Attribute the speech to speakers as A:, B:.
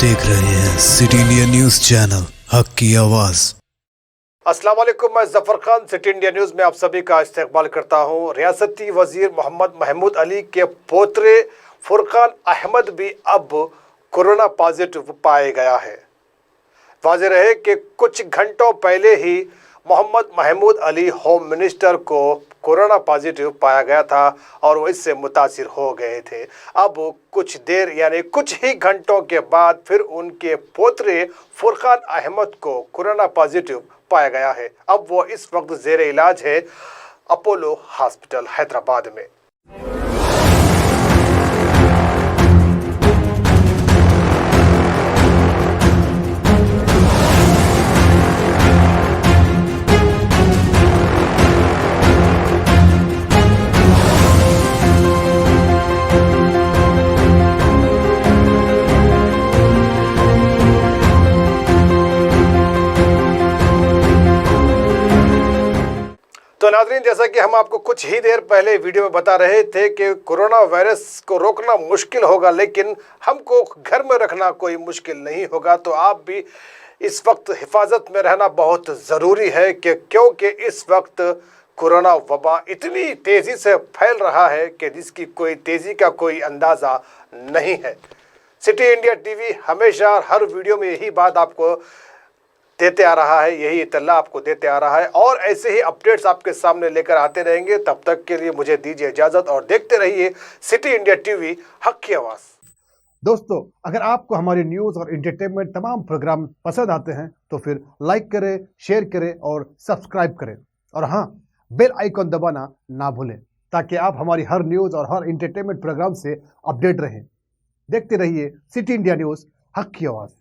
A: देख रहे हैं सिटी इंडिया न्यूज चैनल, हक की आवाज।
B: अस्सलाम वालेकुम, मैं Zafar Khan city India news में आप सभी का इस्तकबाल करता हूं। रियासती वजीर मोहम्मद महमूद अली के पोतरे फुरकान अहमद भी अब कोरोना पॉजिटिव पाया गया है। वाज़ेह रहे कि कुछ घंटों पहले ही मोहम्मद महमूद अली होम मिनिस्टर को कोरोना पॉजिटिव पाया गया था और वो इससे मुतासिर हो गए थे। अब कुछ देर यानी कुछ ही घंटों के बाद फिर उनके पोतरे फुरकान अहमद को कोरोना पॉजिटिव पाया गया है। अब वो इस वक्त ज़ेर इलाज है अपोलो हॉस्पिटल हैदराबाद में। तो नाज़रीन, जैसा कि हम आपको कुछ ही देर पहले वीडियो में बता रहे थे कि कोरोना वायरस को रोकना मुश्किल होगा, लेकिन हमको घर में रखना कोई मुश्किल नहीं होगा। तो आप भी इस वक्त हिफाजत में रहना बहुत ज़रूरी है क्योंकि इस वक्त कोरोना वबा इतनी तेज़ी से फैल रहा है कि जिसकी कोई तेज़ी का कोई अंदाज़ा नहीं है। सिटी इंडिया टीवी हमेशा हर वीडियो में यही बात आपको देते आ रहा है, यही इत्तला आपको देते आ रहा है और ऐसे ही अपडेट्स आपके सामने लेकर आते रहेंगे। तब तक के लिए मुझे दीजिए इजाज़त और देखते रहिए सिटी इंडिया टीवी, हक की आवाज़।
C: दोस्तों, अगर आपको हमारी न्यूज़ और एंटरटेनमेंट तमाम प्रोग्राम पसंद आते हैं तो फिर लाइक करें, शेयर करें और सब्सक्राइब करें। और हाँ, बेल आइकॉन दबाना ना भूलें ताकि आप हमारी हर न्यूज़ और हर एंटरटेनमेंट प्रोग्राम से अपडेट रहें। देखते रहिए सिटी इंडिया न्यूज़, हक की आवाज़।